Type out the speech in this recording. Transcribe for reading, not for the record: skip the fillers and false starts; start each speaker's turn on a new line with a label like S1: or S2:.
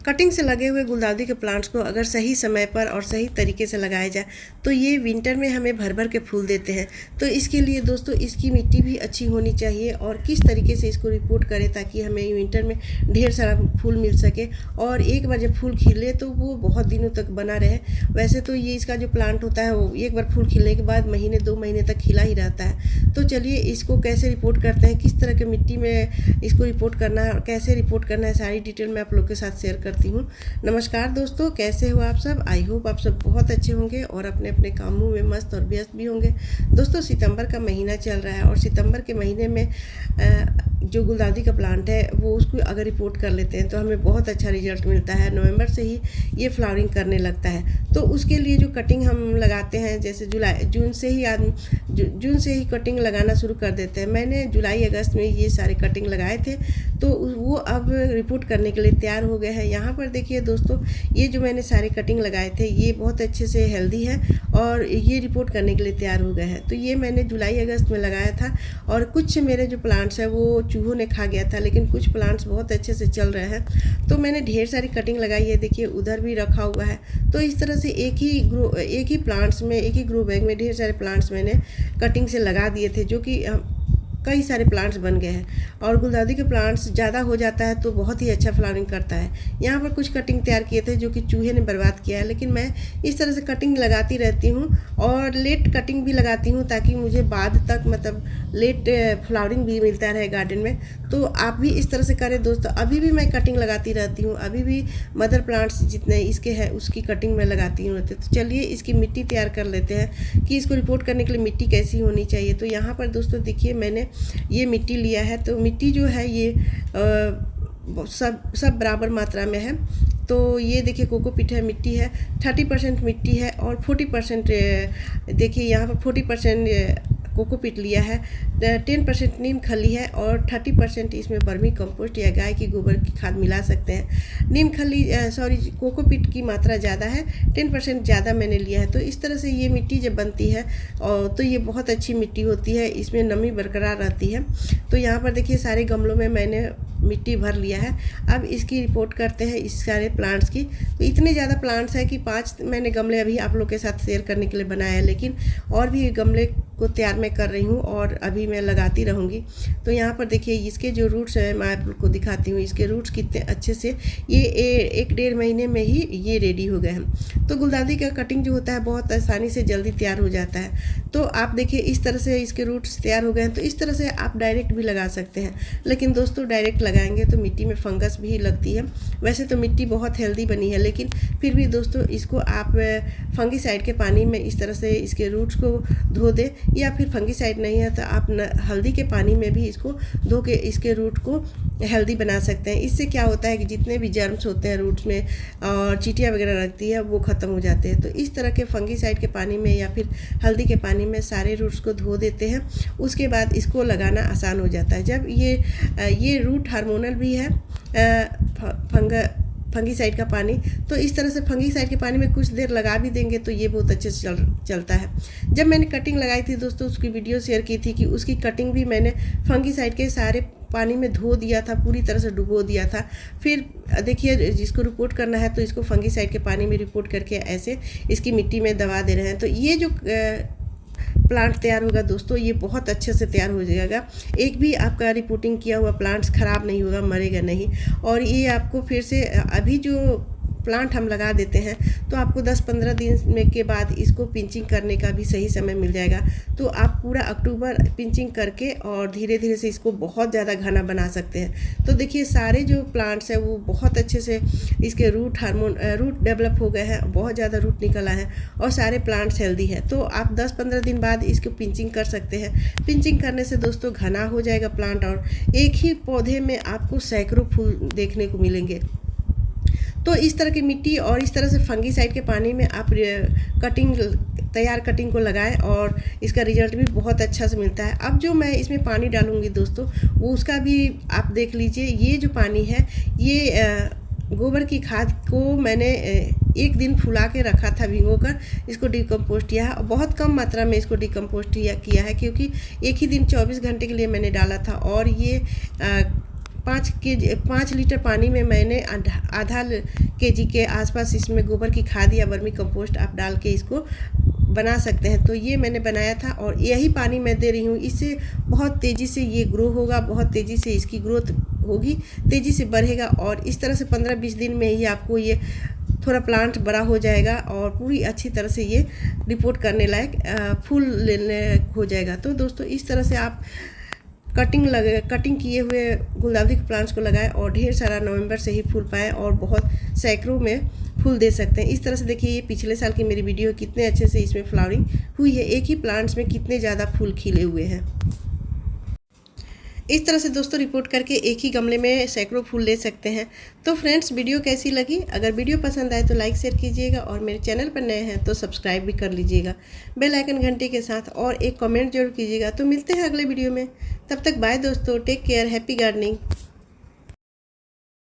S1: Cutting से लगे हुए गुलदाउदी के प्लांट्स को अगर सही समय पर और सही तरीके से लगाया जाए तो ये विंटर में हमें भर भर के फूल देते हैं। तो इसके लिए दोस्तों इसकी मिट्टी भी अच्छी होनी चाहिए और किस तरीके से इसको रिपोर्ट करें ताकि हमें विंटर में ढेर सारा फूल मिल सके और एक बार जब फूल खिले तो वो बहुत दिनों तक बना रहे। वैसे तो ये इसका जो प्लांट होता है वो एक बार फूल खिलने के बाद महीने 2 महीने तक खिला ही रहता है। तो चलिए इसको कैसे रिपोर्ट करते हैं, किस तरह के मिट्टी में इसको रिपोर्ट करना है और कैसे रिपोर्ट करना है, सारी डिटेल मैं आप लोग के साथ शेयर करती हूँ। नमस्कार दोस्तों, कैसे हो आप सब। आई होप आप सब बहुत अच्छे होंगे और अपने अपने कामों में मस्त और व्यस्त भी होंगे। दोस्तों सितंबर का महीना चल रहा है और सितंबर के महीने में जो गुलदाउदी का प्लांट है वो उसको अगर रिपोर्ट कर लेते हैं तो हमें बहुत अच्छा रिजल्ट मिलता है। नवंबर से ही ये फ्लावरिंग करने लगता है। तो उसके लिए जो कटिंग हम लगाते हैं, जैसे जून से ही कटिंग लगाना शुरू कर देते हैं। मैंने जुलाई अगस्त में ये सारे कटिंग लगाए थे तो वो अब रिपोर्ट करने के लिए तैयार हो गए हैं। यहाँ पर देखिए दोस्तों, ये जो मैंने सारे कटिंग लगाए थे ये बहुत अच्छे से हेल्दी है और ये रिपोर्ट करने के लिए तैयार हो गए हैं। तो ये मैंने जुलाई अगस्त में लगाया था और कुछ मेरे जो प्लांट्स हैं वो चूहों ने खा गया था, लेकिन कुछ प्लांट्स बहुत अच्छे से चल रहे हैं। तो मैंने ढेर सारी कटिंग लगाई है, देखिए उधर भी रखा हुआ है। तो इस तरह से एक ही प्लांट्स में, एक ही ग्रो बैग में ढेर सारे प्लांट्स मैंने कटिंग से लगा दिए थे, जो कि कई सारे प्लांट्स बन गए हैं। और गुलदाउदी के प्लांट्स ज़्यादा हो जाता है तो बहुत ही अच्छा फ्लावरिंग करता है। यहाँ पर कुछ कटिंग तैयार किए थे जो कि चूहे ने बर्बाद किया है, लेकिन मैं इस तरह से कटिंग लगाती रहती हूँ और लेट कटिंग भी लगाती हूँ ताकि मुझे बाद तक मतलब लेट फ्लावरिंग भी मिलता रहे गार्डन में। तो आप भी इस तरह से करें दोस्तों। अभी भी मैं कटिंग लगाती रहती हूँ, अभी भी मदर प्लांट्स जितने इसके हैं उसकी कटिंग मैं लगाती हूँ। तो चलिए इसकी मिट्टी तैयार कर लेते हैं कि इसको रिपोर्ट करने के लिए मिट्टी कैसी होनी चाहिए। तो यहाँ पर दोस्तों देखिए मैंने ये मिट्टी लिया है। तो मिट्टी जो है ये सब बराबर मात्रा में है। तो ये देखिए कोकोपीट है, मिट्टी है, 30% मिट्टी है और 40% देखिए यहाँ पर 40% कोकोपीट लिया है, 10% नीम खली है और 30% इसमें वर्मी कंपोस्ट या गाय की गोबर की खाद मिला सकते हैं। नीम खली कोकोपीट की मात्रा ज़्यादा है, 10% ज़्यादा मैंने लिया है। तो इस तरह से ये मिट्टी जब बनती है और तो ये बहुत अच्छी मिट्टी होती है, इसमें नमी बरकरार रहती है। तो यहाँ पर देखिए सारे गमलों में मैंने मिट्टी भर लिया है। अब इसकी रिपोर्ट करते हैं इस सारे प्लांट्स की। तो इतने ज़्यादा प्लांट्स हैं कि 5 मैंने गमले अभी आप लोग के साथ शेयर करने के लिए बनाए हैं, लेकिन और भी गमले को तैयार मैं कर रही हूँ और अभी मैं लगाती रहूँगी। तो यहाँ पर देखिए इसके जो रूट्स हैं मैं आप लोग को दिखाती हूँ। इसके रूट्स कितने अच्छे से ये 1-1.5 महीने में ही ये रेडी हो गए हैं। तो गुलदाउदी का कटिंग जो होता है बहुत आसानी से जल्दी तैयार हो जाता है। तो आप देखिए इस तरह से इसके रूट्स तैयार हो गए हैं। तो इस तरह से आप डायरेक्ट भी लगा सकते हैं, लेकिन दोस्तों डायरेक्ट लगाएंगे तो मिट्टी में फंगस भी लगती है। वैसे तो मिट्टी बहुत हेल्दी बनी है, लेकिन फिर भी दोस्तों इसको आप फंगीसाइड के पानी में इस तरह से इसके रूट्स को धो दें, या फिर फंगीसाइड नहीं है तो आप हल्दी के पानी में भी इसको धो के इसके रूट को हेल्दी बना सकते हैं। इससे क्या होता है कि जितने भी जर्म्स होते हैं रूट्स में और चींटियाँ वगैरह लगती है वो ख़त्म हो जाते हैं। तो इस तरह के फंगीसाइड के पानी में या फिर हल्दी के पानी में सारे रूट्स को धो देते हैं। उसके बाद इसको लगाना आसान हो जाता है। जब ये रूट हार्मोनल भी है फंगीसाइड का पानी, तो इस तरह से फंगीसाइड के पानी में कुछ देर लगा भी देंगे तो ये बहुत अच्छे से चलता है। जब मैंने कटिंग लगाई थी दोस्तों उसकी वीडियो शेयर की थी कि उसकी कटिंग भी मैंने फंगीसाइड के सारे पानी में धो दिया था, पूरी तरह से डुबो दिया था। फिर देखिए जिसको रिपोर्ट करना है तो इसको फंगीसाइड के पानी में रिपोर्ट करके ऐसे इसकी मिट्टी में दबा दे रहे हैं। तो ये जो प्लांट तैयार होगा दोस्तों ये बहुत अच्छे से तैयार हो जाएगा। एक भी आपका रिपोर्टिंग किया हुआ प्लांट्स ख़राब नहीं होगा, मरेगा नहीं। और ये आपको फिर से अभी जो प्लांट हम लगा देते हैं तो आपको 10-15 दिन में के बाद इसको पिंचिंग करने का भी सही समय मिल जाएगा। तो आप पूरा अक्टूबर पिंचिंग करके और धीरे धीरे से इसको बहुत ज़्यादा घना बना सकते हैं। तो देखिए सारे जो प्लांट्स हैं वो बहुत अच्छे से इसके रूट डेवलप हो गए हैं, बहुत ज़्यादा रूट निकला है और सारे प्लांट्स हेल्दी है। तो आप 10-15 दिन बाद इसको पिंचिंग कर सकते हैं। पिंचिंग करने से दोस्तों घना हो जाएगा प्लांट और एक ही पौधे में आपको सैकड़ों फूल देखने को मिलेंगे। तो इस तरह की मिट्टी और इस तरह से फंगीसाइड के पानी में आप तैयार कटिंग को लगाएं और इसका रिजल्ट भी बहुत अच्छा से मिलता है। अब जो मैं इसमें पानी डालूंगी दोस्तों वो उसका भी आप देख लीजिए। ये जो पानी है ये गोबर की खाद को मैंने 1 दिन फुला के रखा था, भिगोकर इसको डिकम्पोस्ट किया है और बहुत कम मात्रा में इसको डिकम्पोस्ट किया है, क्योंकि एक ही दिन 24 घंटे के लिए मैंने डाला था और ये 5 लीटर पानी में मैंने आधा केजी के आसपास इसमें गोबर की खाद या वर्मी कंपोस्ट आप डाल के इसको बना सकते हैं। तो ये मैंने बनाया था और यही पानी मैं दे रही हूँ। इससे बहुत तेज़ी से ये ग्रो होगा, बहुत तेज़ी से इसकी ग्रोथ होगी, तेज़ी से बढ़ेगा और इस तरह से 15-20 दिन में ही आपको ये थोड़ा प्लांट बड़ा हो जाएगा और पूरी अच्छी तरह से ये रिपोर्ट करने लायक फूल लेने हो जाएगा। तो दोस्तों इस तरह से आप कटिंग किए हुए गुलदाउदी के प्लांट्स को लगाएं और ढेर सारा नवंबर से ही फूल पाएँ और बहुत सैकड़ों में फूल दे सकते हैं। इस तरह से देखिए ये पिछले साल की मेरी वीडियो कितने अच्छे से इसमें फ्लावरिंग हुई है। एक ही प्लांट्स में कितने ज़्यादा फूल खिले हुए हैं। इस तरह से दोस्तों रिपोर्ट करके एक ही गमले में सैकड़ों फूल ले सकते हैं। तो फ्रेंड्स वीडियो कैसी लगी? अगर वीडियो पसंद आए तो लाइक शेयर कीजिएगा और मेरे चैनल पर नए हैं तो सब्सक्राइब भी कर लीजिएगा बेल आइकन घंटे के साथ, और एक कमेंट जरूर कीजिएगा। तो मिलते हैं अगले वीडियो में, तब तक बाय दोस्तों, टेक केयर, हैप्पी गार्डनिंग।